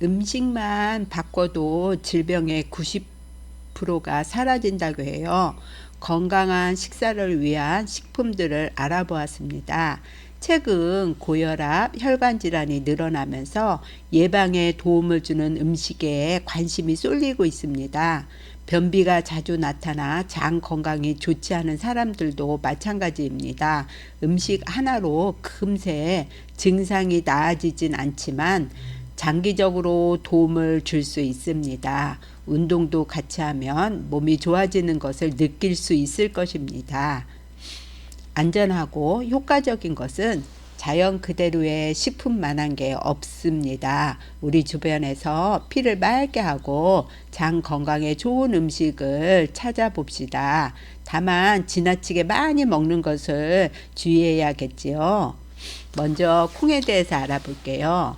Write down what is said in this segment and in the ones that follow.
음식만 바꿔도 질병의 90%가 사라진다고 해요. 건강한 식사를 위한 식품들을 알아보았습니다. 최근 고혈압, 혈관 질환이 늘어나면서 예방에 도움을 주는 음식에 관심이 쏠리고 있습니다. 변비가 자주 나타나 장 건강이 좋지 않은 사람들도 마찬가지입니다. 음식 하나로 금세 증상이 나아지진 않지만 장기적으로 도움을 줄 수 있습니다. 운동도 같이 하면 몸이 좋아지는 것을 느낄 수 있을 것입니다. 안전하고 효과적인 것은 자연 그대로의 식품만한 게 없습니다. 우리 주변에서 피를 맑게 하고 장 건강에 좋은 음식을 찾아봅시다. 다만 지나치게 많이 먹는 것을 주의해야겠지요. 먼저 콩에 대해서 알아볼게요.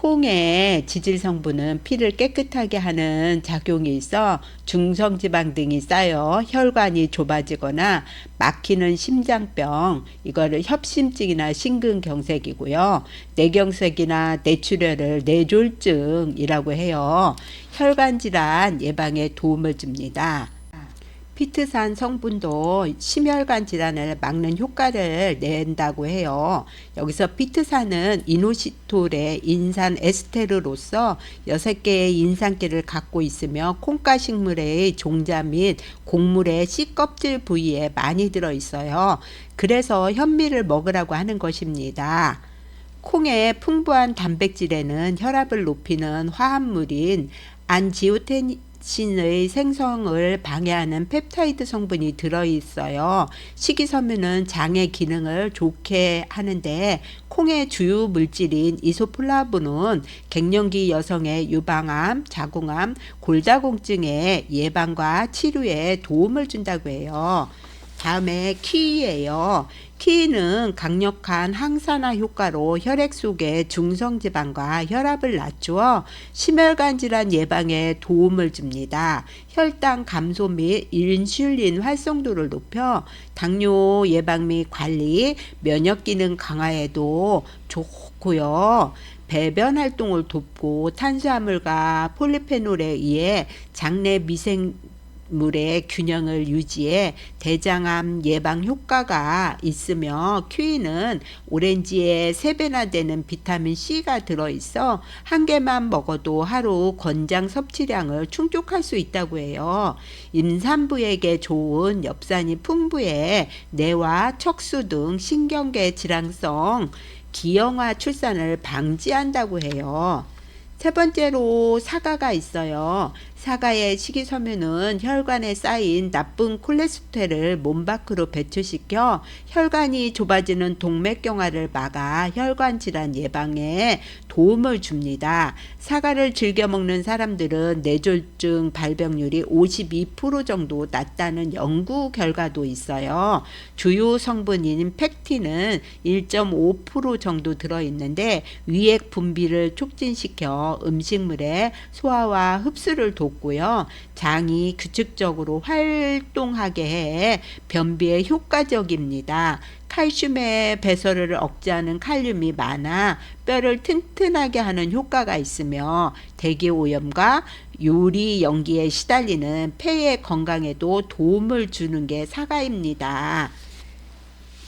콩의 지질 성분은 피를 깨끗하게 하는 작용이 있어 중성지방 등이 쌓여 혈관이 좁아지거나 막히는 심장병, 이거를 협심증이나 심근경색이고요. 뇌경색이나 뇌출혈을 뇌졸중이라고 해요. 혈관 질환 예방에 도움을 줍니다. 피트산 성분도 심혈관 질환을 막는 효과를 낸다고 해요. 여기서 피트산은 이노시톨의 인산 에스테르로서 6개의 인산기를 갖고 있으며 콩가식물의 종자 및 곡물의 씨 껍질 부위에 많이 들어있어요. 그래서 현미를 먹으라고 하는 것입니다. 콩의 풍부한 단백질에는 혈압을 높이는 화합물인 안지오텐신의 생성을 방해하는 펩타이드 성분이 들어있어요. 식이섬유는 장의 기능을 좋게 하는데 콩의 주요 물질인 이소플라본은 갱년기 여성의 유방암, 자궁암, 골다공증의 예방과 치료에 도움을 준다고 해요. 다음에 키위예요. 키위는 강력한 항산화 효과로 혈액 속의 중성지방과 혈압을 낮추어 심혈관 질환 예방에 도움을 줍니다. 혈당 감소 및 인슐린 활성도를 높여 당뇨 예방 및 관리, 면역 기능 강화에도 좋고요. 배변 활동을 돕고 탄수화물과 폴리페놀에 의해 장내 미생물의 균형을 유지해 대장암 예방 효과가 있으며 키위는 오렌지의 3배나 되는 비타민 C가 들어있어 한 개만 먹어도 하루 권장 섭취량을 충족할 수 있다고 해요. 임산부에게 좋은 엽산이 풍부해 뇌와 척수 등 신경계 질환성 기형아 출산을 방지한다고 해요. 세 번째로 사과가 있어요. 사과의 식이섬유는 혈관에 쌓인 나쁜 콜레스테롤을 몸 밖으로 배출시켜 혈관이 좁아지는 동맥경화를 막아 혈관 질환 예방에 도움을 줍니다. 사과를 즐겨 먹는 사람들은 뇌졸중 발병률이 52% 정도 낮다는 연구 결과도 있어요. 주요 성분인 펙틴은 1.5% 정도 들어있는데 위액 분비를 촉진시켜 음식물의 소화와 흡수를 돕고요. 장이 규칙적으로 활동하게 해 변비에 효과적입니다. 칼슘의 배설을 억제하는 칼륨이 많아 뼈를 튼튼하게 하는 효과가 있으며 대기오염과 요리 연기에 시달리는 폐의 건강에도 도움을 주는 게 사과입니다.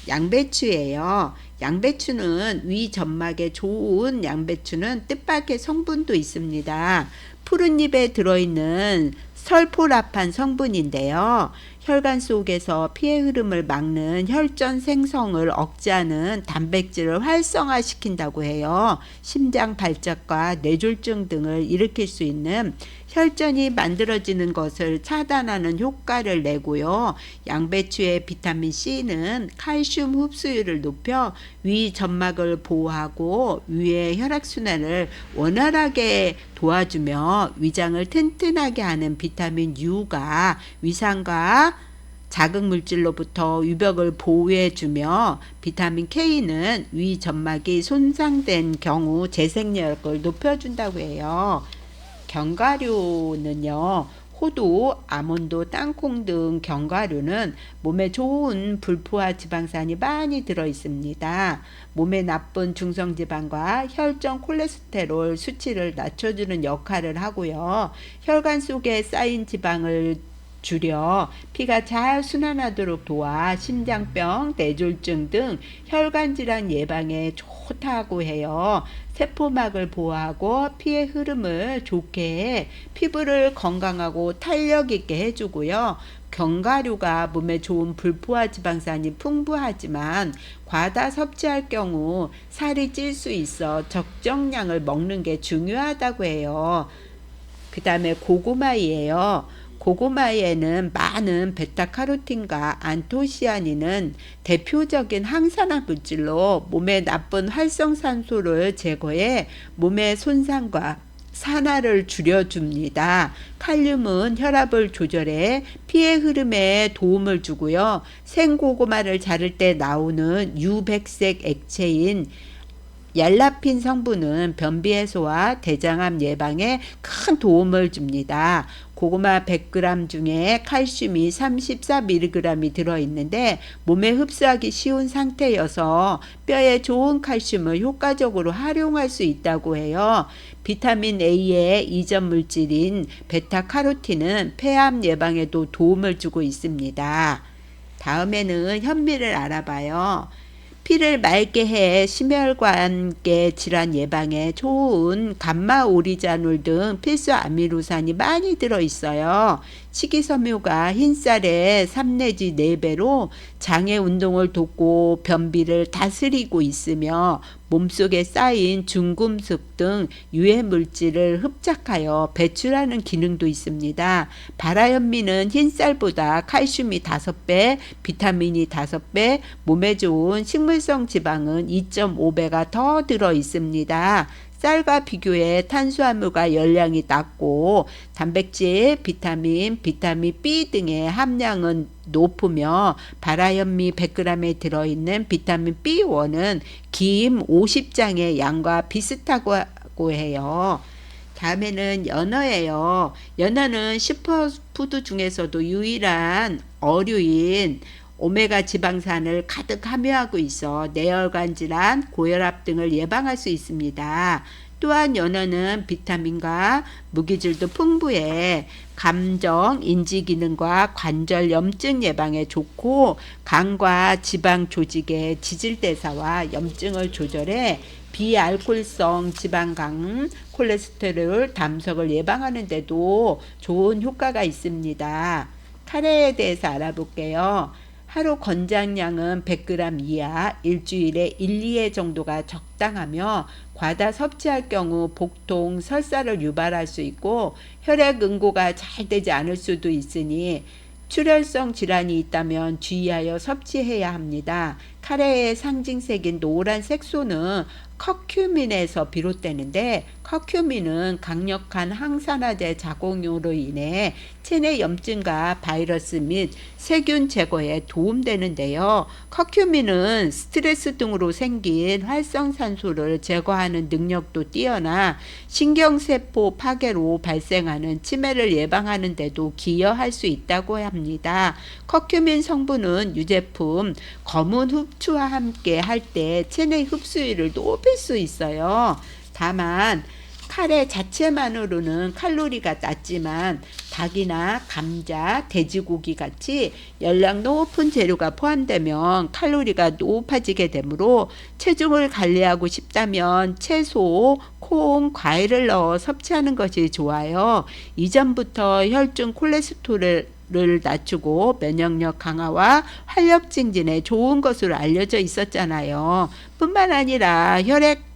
양배추예요. 양배추는 위 점막에 좋은 양배추는 뜻밖의 성분도 있습니다. 푸른잎에 들어있는 설포라판 성분인데요. 혈관 속에서 피의 흐름을 막는 혈전 생성을 억제하는 단백질을 활성화시킨다고 해요. 심장 발작과 뇌졸중 등을 일으킬 수 있는 혈전이 만들어지는 것을 차단하는 효과를 내고요. 양배추의 비타민 C는 칼슘 흡수율을 높여 위 점막을 보호하고 위의 혈액순환을 원활하게 도와주며 위장을 튼튼하게 하는 비타민 U가 위산과 자극물질로부터 위벽을 보호해주며 비타민 K는 위 점막이 손상된 경우 재생력을 높여준다고 해요. 견과류는요, 호두, 아몬드, 땅콩 등 견과류는 몸에 좋은 불포화 지방산이 많이 들어 있습니다. 몸에 나쁜 중성지방과 혈전 콜레스테롤 수치를 낮춰주는 역할을 하고요. 혈관 속에 쌓인 지방을 줄여 피가 잘 순환하도록 도와 심장병, 뇌졸중 등 혈관 질환 예방에 좋다고 해요. 세포막을 보호하고 피의 흐름을 좋게 해 피부를 건강하고 탄력 있게 해주고요. 견과류가 몸에 좋은 불포화 지방산이 풍부하지만 과다 섭취할 경우 살이 찔 수 있어 적정량을 먹는 게 중요하다고 해요. 그 다음에 고구마이에요. 고구마에는 많은 베타카로틴과 안토시아닌은 대표적인 항산화 물질로 몸에 나쁜 활성산소를 제거해 몸의 손상과 산화를 줄여줍니다. 칼륨은 혈압을 조절해 피의 흐름에 도움을 주고요. 생고구마를 자를 때 나오는 유백색 액체인 얄라핀 성분은 변비 해소와 대장암 예방에 큰 도움을 줍니다. 고구마 100g 중에 칼슘이 34mg이 들어있는데 몸에 흡수하기 쉬운 상태여서 뼈에 좋은 칼슘을 효과적으로 활용할 수 있다고 해요. 비타민 A의 이전 물질인 베타카로틴은 폐암 예방에도 도움을 주고 있습니다. 다음에는 현미를 알아봐요. 피를 맑게 해 심혈관계 질환 예방에 좋은 감마오리자놀 등 필수 아미노산이 많이 들어있어요. 식이섬유가 흰쌀의 3 내지 4배로 장의 운동을 돕고 변비를 다스리고 있으며 몸속에 쌓인 중금속 등 유해 물질을 흡착하여 배출하는 기능도 있습니다. 바라현미는 흰쌀보다 칼슘이 5배, 비타민이 5배, 몸에 좋은 식물성 지방은 2.5배가 더 들어 있습니다. 쌀과 비교해 탄수화물과 열량이 낮고 단백질, 비타민 B 등의 함량은 높으며 바라현미 100g에 들어있는 비타민 B1은 김 50장의 양과 비슷하고 해요. 다음에는 연어예요. 연어는 슈퍼푸드 중에서도 유일한 어류인 오메가 지방산을 가득 함유하고 있어 뇌혈관 질환, 고혈압 등을 예방할 수 있습니다. 또한 연어는 비타민과 무기질도 풍부해 감정, 인지 기능과 관절 염증 예방에 좋고 간과 지방 조직의 지질대사와 염증을 조절해 비알코올성 지방간, 콜레스테롤, 담석을 예방하는 데도 좋은 효과가 있습니다. 카레에 대해서 알아볼게요. 하루 권장량은 100g 이하, 일주일에 1, 2회 정도가 적당하며 과다 섭취할 경우 복통, 설사를 유발할 수 있고 혈액 응고가 잘 되지 않을 수도 있으니 출혈성 질환이 있다면 주의하여 섭취해야 합니다. 카레의 상징색인 노란 색소는 커큐민에서 비롯되는데 커큐민은 강력한 항산화제 작용으로 인해 체내 염증과 바이러스 및 세균 제거에 도움되는데요. 커큐민은 스트레스 등으로 생긴 활성산소를 제거하는 능력도 뛰어나 신경세포 파괴로 발생하는 치매를 예방하는 데도 기여할 수 있다고 합니다. 커큐민 성분은 유제품 검은 흡추와 함께 할 때 체내 흡수율을 높일 수 있어요. 다만 카레 자체만으로는 칼로리가 낮지만 닭이나 감자, 돼지고기 같이 열량 높은 재료가 포함되면 칼로리가 높아지게 되므로 체중을 관리하고 싶다면 채소, 콩, 과일을 넣어 섭취하는 것이 좋아요. 이전부터 혈중 콜레스테롤을 낮추고 면역력 강화와 활력 증진에 좋은 것으로 알려져 있었잖아요. 뿐만 아니라 혈액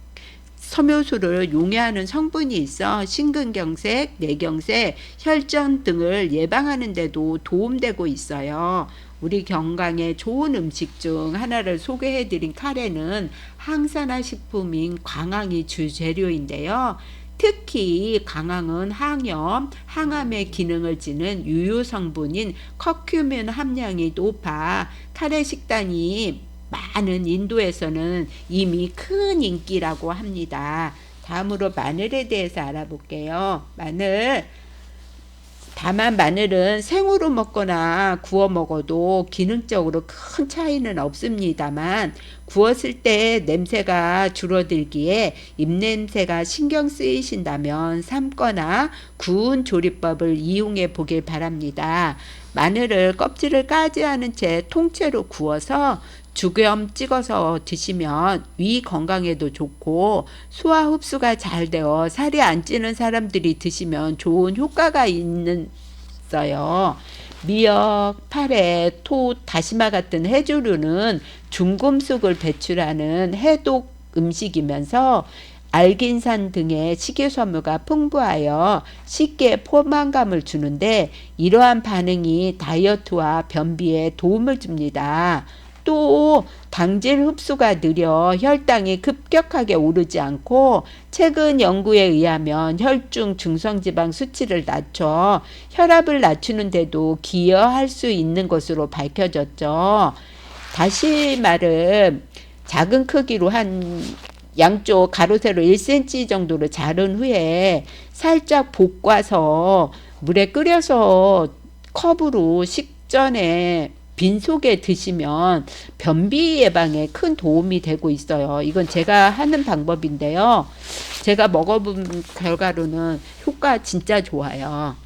섬유소를 용해하는 성분이 있어 심근경색, 뇌경색, 혈전 등을 예방하는 데도 도움되고 있어요. 우리 건강에 좋은 음식 중 하나를 소개해드린 카레는 항산화 식품인 광황이 주재료인데요. 특히 광황은 항염, 항암의 기능을 지닌 유효 성분인 커큐민 함량이 높아 카레 식단이 많은 인도에서는 이미 큰 인기라고 합니다. 다음으로 마늘에 대해서 알아볼게요. 마늘 다만 마늘은 생으로 먹거나 구워 먹어도 기능적으로 큰 차이는 없습니다만 구웠을 때 냄새가 줄어들기에 입냄새가 신경 쓰이신다면 삶거나 구운 조리법을 이용해 보길 바랍니다. 마늘을 껍질을 까지 않은 채 통째로 구워서 죽염 찍어서 드시면 위 건강에도 좋고 소화 흡수가 잘 되어 살이 안 찌는 사람들이 드시면 좋은 효과가 있어요. 미역, 파래, 토, 다시마 같은 해조류는 중금속을 배출하는 해독 음식이면서 알긴산 등의 식이섬유가 풍부하여 쉽게 포만감을 주는데 이러한 반응이 다이어트와 변비에 도움을 줍니다. 또 당질 흡수가 느려 혈당이 급격하게 오르지 않고 최근 연구에 의하면 혈중 중성지방 수치를 낮춰 혈압을 낮추는 데도 기여할 수 있는 것으로 밝혀졌죠. 다시마를 작은 크기로 한 양쪽 가로 세로 1cm 정도로 자른 후에 살짝 볶아서 물에 끓여서 컵으로 식전에 빈속에 드시면 변비 예방에 큰 도움이 되고 있어요. 이건 제가 하는 방법인데요. 제가 먹어본 결과로는 효과 진짜 좋아요.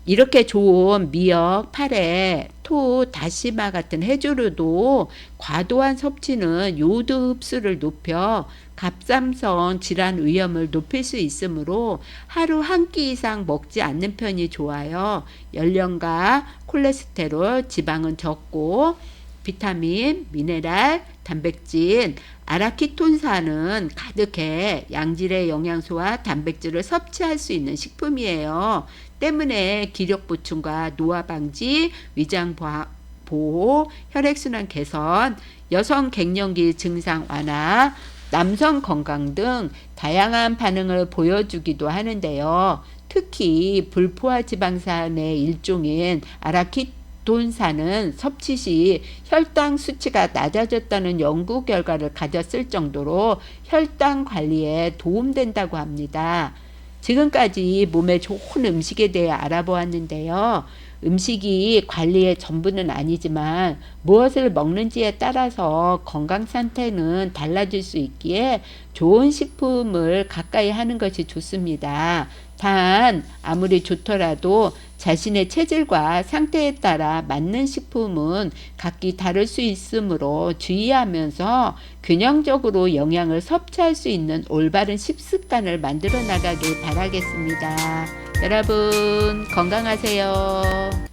이렇게 좋은 미역, 파래, 토, 다시마 같은 해조류도 과도한 섭취는 요드 흡수를 높여 갑상선 질환 위험을 높일 수 있으므로 하루 한 끼 이상 먹지 않는 편이 좋아요. 연령과 콜레스테롤, 지방은 적고 비타민, 미네랄, 단백질, 아라키톤산은 가득해 양질의 영양소와 단백질을 섭취할 수 있는 식품이에요. 때문에 기력 보충과 노화 방지, 위장 보호, 혈액순환 개선, 여성 갱년기 증상 완화, 남성 건강 등 다양한 반응을 보여주기도 하는데요. 특히 불포화 지방산의 일종인 아라키돈산은 섭취 시 혈당 수치가 낮아졌다는 연구 결과를 가졌을 정도로 혈당 관리에 도움된다고 합니다. 지금까지 몸에 좋은 음식에 대해 알아보았는데요. 음식이 관리의 전부는 아니지만 무엇을 먹는지에 따라서 건강 상태는 달라질 수 있기에 좋은 식품을 가까이 하는 것이 좋습니다. 단 아무리 좋더라도 자신의 체질과 상태에 따라 맞는 식품은 각기 다를 수 있으므로 주의하면서 균형적으로 영양을 섭취할 수 있는 올바른 식습관을 만들어 나가길 바라겠습니다. 여러분 건강하세요.